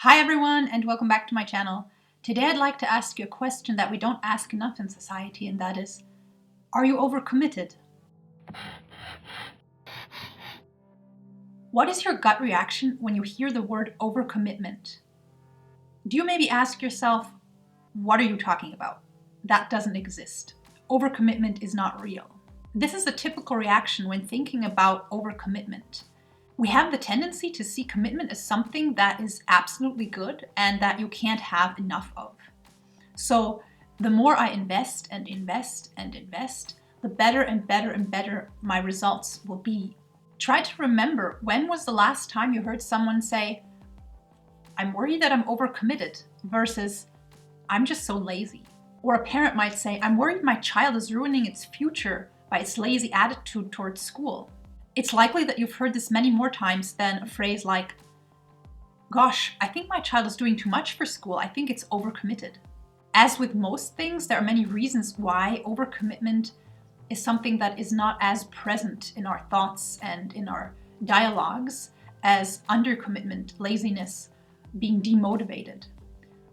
Hi everyone, and welcome back to my channel. Today I'd like to ask you a question that we don't ask enough in society, and that is, are you overcommitted? What is your gut reaction when you hear the word overcommitment? Do you maybe ask yourself, what are you talking about? That doesn't exist. Overcommitment is not real. This is a typical reaction when thinking about overcommitment. We have the tendency to see commitment as something that is absolutely good and that you can't have enough of. So the more I invest and invest and invest, the better and better and better my results will be. Try to remember, when was the last time you heard someone say, I'm worried that I'm overcommitted, versus I'm just so lazy. Or a parent might say, I'm worried my child is ruining its future by its lazy attitude towards school. It's likely that you've heard this many more times than a phrase like, gosh, I think my child is doing too much for school. I think it's overcommitted. As with most things, there are many reasons why overcommitment is something that is not as present in our thoughts and in our dialogues as undercommitment, laziness, being demotivated.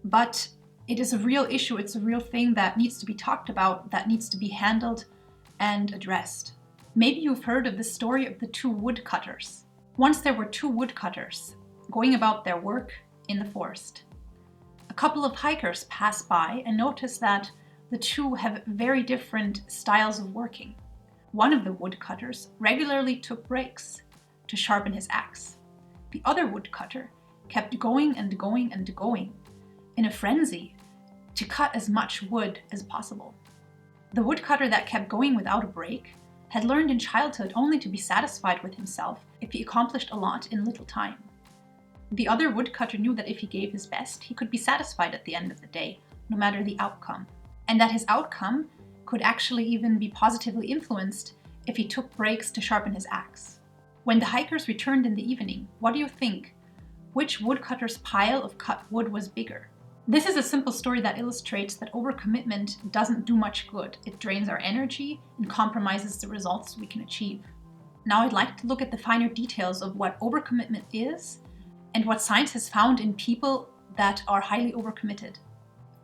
But it is a real issue. It's a real thing that needs to be talked about, that needs to be handled and addressed. Maybe you've heard of the story of the two woodcutters. Once there were two woodcutters going about their work in the forest. A couple of hikers passed by and noticed that the two have very different styles of working. One of the woodcutters regularly took breaks to sharpen his axe. The other woodcutter kept going and going and going in a frenzy to cut as much wood as possible. The woodcutter that kept going without a break had learned in childhood only to be satisfied with himself if he accomplished a lot in little time. The other woodcutter knew that if he gave his best, he could be satisfied at the end of the day, no matter the outcome, and that his outcome could actually even be positively influenced if he took breaks to sharpen his axe. When the hikers returned in the evening, what do you think? Which woodcutter's pile of cut wood was bigger? This is a simple story that illustrates that overcommitment doesn't do much good. It drains our energy and compromises the results we can achieve. Now I'd like to look at the finer details of what overcommitment is and what science has found in people that are highly overcommitted.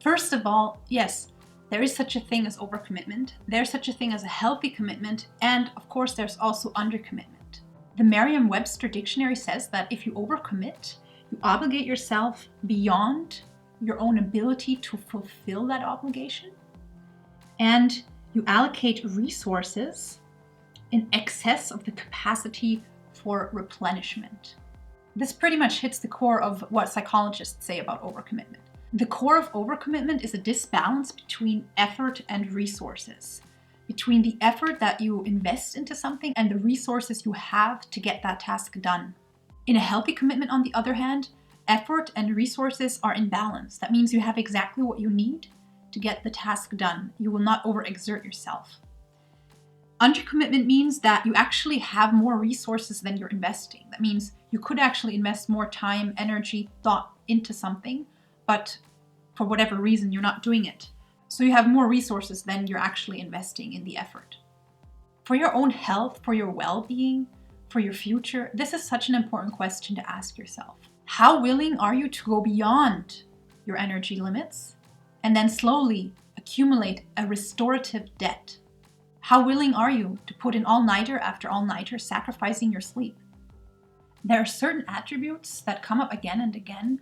First of all, yes, there is such a thing as overcommitment. There's such a thing as a healthy commitment, and of course there's also undercommitment. The Merriam-Webster dictionary says that if you overcommit, you obligate yourself beyond your own ability to fulfill that obligation, and you allocate resources in excess of the capacity for replenishment. This pretty much hits the core of what psychologists say about overcommitment. The core of overcommitment is a disbalance between effort and resources, between the effort that you invest into something and the resources you have to get that task done. In a healthy commitment, on the other hand, effort and resources are in balance. That means you have exactly what you need to get the task done. You will not overexert yourself. Undercommitment means that you actually have more resources than you're investing. That means you could actually invest more time, energy, thought into something, but for whatever reason, you're not doing it. So you have more resources than you're actually investing in the effort. For your own health, for your well-being, for your future, this is such an important question to ask yourself. How willing are you to go beyond your energy limits and then slowly accumulate a restorative debt? How willing are you to put in all-nighter after all-nighter, sacrificing your sleep? There are certain attributes that come up again and again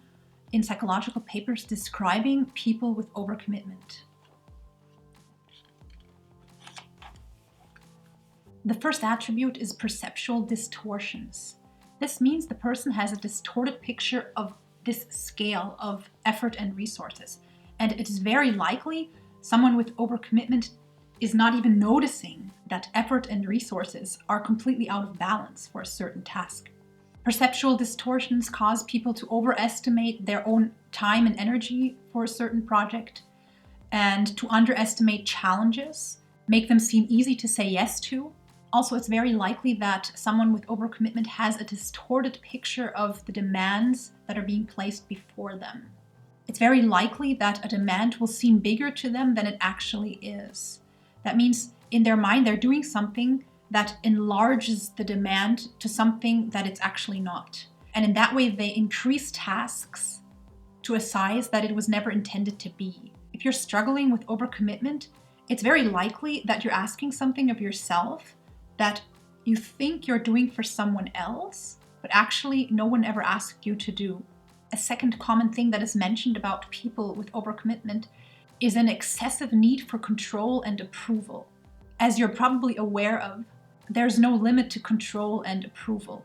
in psychological papers describing people with overcommitment. The first attribute is perceptual distortions. This means the person has a distorted picture of this scale of effort and resources. And it is very likely someone with overcommitment is not even noticing that effort and resources are completely out of balance for a certain task. Perceptual distortions cause people to overestimate their own time and energy for a certain project and to underestimate challenges, make them seem easy to say yes to. Also, it's very likely that someone with overcommitment has a distorted picture of the demands that are being placed before them. It's very likely that a demand will seem bigger to them than it actually is. That means in their mind, they're doing something that enlarges the demand to something that it's actually not. And in that way, they increase tasks to a size that it was never intended to be. If you're struggling with overcommitment, it's very likely that you're asking something of yourself that you think you're doing for someone else, but actually no one ever asked you to do. A second common thing that is mentioned about people with overcommitment is an excessive need for control and approval. As you're probably aware of, there's no limit to control and approval.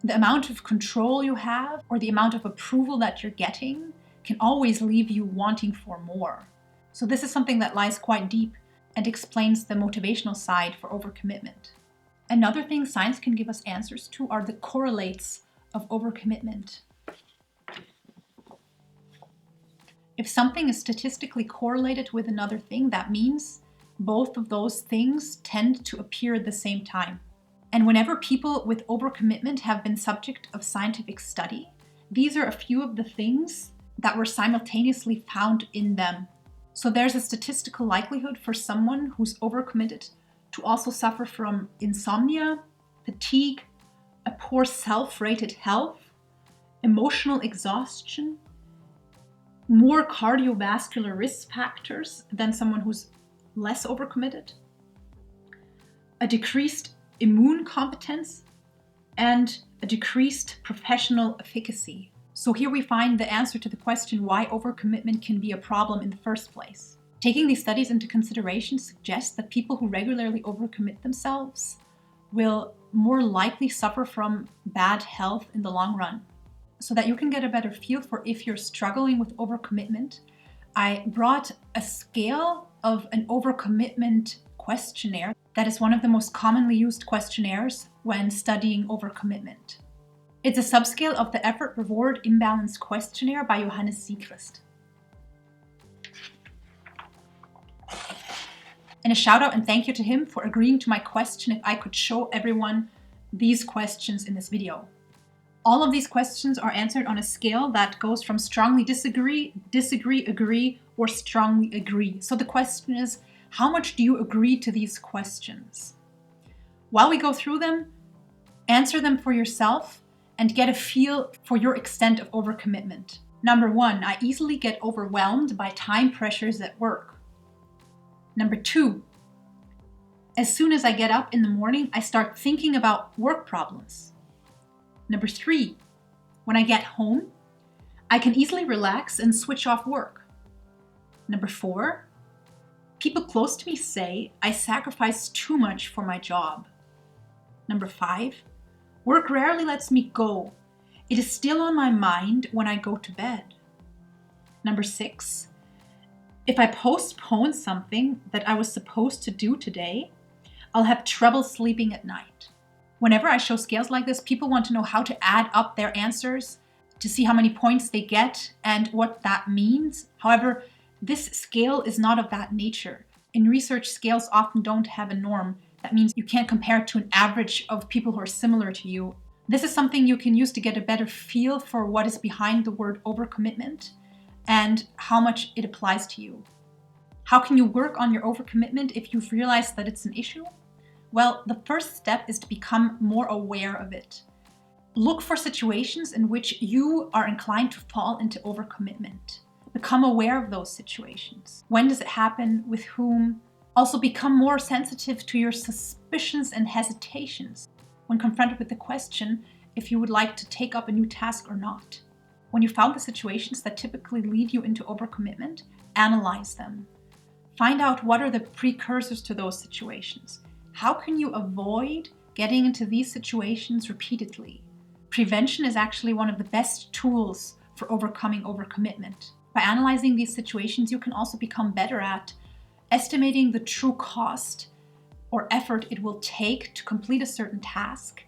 The amount of control you have or the amount of approval that you're getting can always leave you wanting for more. So this is something that lies quite deep and explains the motivational side for overcommitment. Another thing science can give us answers to are the correlates of overcommitment. If something is statistically correlated with another thing, that means both of those things tend to appear at the same time. And whenever people with overcommitment have been subject of scientific study, these are a few of the things that were simultaneously found in them. So there's a statistical likelihood for someone who's overcommitted to also suffer from insomnia, fatigue, a poor self-rated health, emotional exhaustion, more cardiovascular risk factors than someone who's less overcommitted, a decreased immune competence, and a decreased professional efficacy. So here we find the answer to the question why overcommitment can be a problem in the first place. Taking these studies into consideration suggests that people who regularly overcommit themselves will more likely suffer from bad health in the long run. So that you can get a better feel for if you're struggling with overcommitment, I brought a scale of an overcommitment questionnaire that is one of the most commonly used questionnaires when studying overcommitment. It's a subscale of the Effort-Reward Imbalance Questionnaire by Johannes Siegrist. And a shout out and thank you to him for agreeing to my question if I could show everyone these questions in this video. All of these questions are answered on a scale that goes from strongly disagree, disagree, agree, or strongly agree. So the question is, how much do you agree to these questions? While we go through them, answer them for yourself and get a feel for your extent of overcommitment. Number 1, I easily get overwhelmed by time pressures at work. Number 2, as soon as I get up in the morning, I start thinking about work problems. Number 3, when I get home, I can easily relax and switch off work. Number 4, people close to me say I sacrifice too much for my job. Number 5, work rarely lets me go. It is still on my mind when I go to bed. Number 6, if I postpone something that I was supposed to do today, I'll have trouble sleeping at night. Whenever I show scales like this, people want to know how to add up their answers to see how many points they get and what that means. However, this scale is not of that nature. In research, scales often don't have a norm. That means you can't compare it to an average of people who are similar to you. This is something you can use to get a better feel for what is behind the word overcommitment and how much it applies to you. How can you work on your overcommitment if you've realized that it's an issue? Well, the first step is to become more aware of it. Look for situations in which you are inclined to fall into overcommitment. Become aware of those situations. When does it happen? With whom? Also become more sensitive to your suspicions and hesitations when confronted with the question if you would like to take up a new task or not. When you found the situations that typically lead you into overcommitment, analyze them. Find out what are the precursors to those situations. How can you avoid getting into these situations repeatedly? Prevention is actually one of the best tools for overcoming overcommitment. By analyzing these situations, you can also become better at estimating the true cost or effort it will take to complete a certain task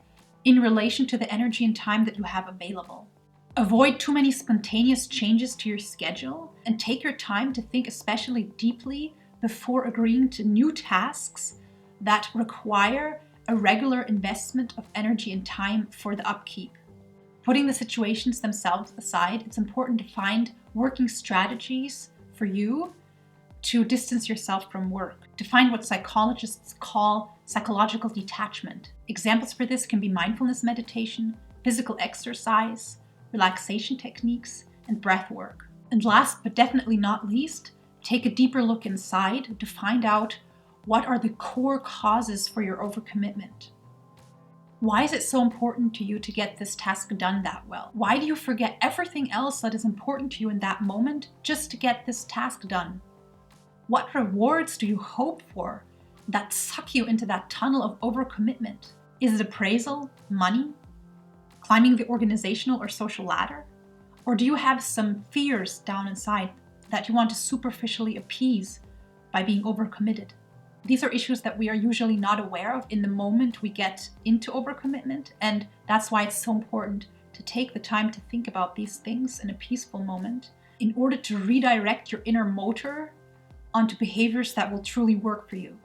in relation to the energy and time that you have available. Avoid too many spontaneous changes to your schedule and take your time to think especially deeply before agreeing to new tasks that require a regular investment of energy and time for the upkeep. Putting the situations themselves aside, it's important to find working strategies for you to distance yourself from work, to find what psychologists call psychological detachment. Examples for this can be mindfulness meditation, physical exercise, relaxation techniques, and breath work. And last but definitely not least, take a deeper look inside to find out what are the core causes for your overcommitment. Why is it so important to you to get this task done that well? Why do you forget everything else that is important to you in that moment just to get this task done? What rewards do you hope for that suck you into that tunnel of overcommitment? Is it appraisal, money, climbing the organizational or social ladder? Or do you have some fears down inside that you want to superficially appease by being overcommitted? These are issues that we are usually not aware of in the moment we get into overcommitment, and that's why it's so important to take the time to think about these things in a peaceful moment in order to redirect your inner motor onto behaviors that will truly work for you.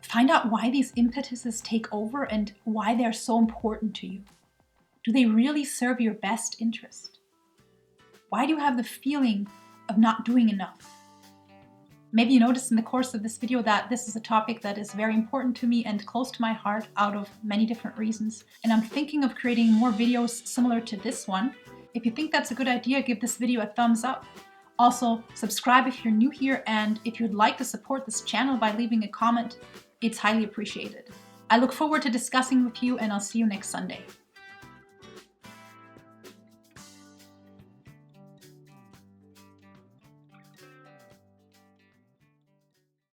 Find out why these impetuses take over and why they're so important to you. Do they really serve your best interest? Why do you have the feeling of not doing enough? Maybe you noticed in the course of this video that this is a topic that is very important to me and close to my heart out of many different reasons. And I'm thinking of creating more videos similar to this one. If you think that's a good idea, give this video a thumbs up. Also, subscribe if you're new here, and if you'd like to support this channel by leaving a comment, it's highly appreciated. I look forward to discussing with you, and I'll see you next Sunday.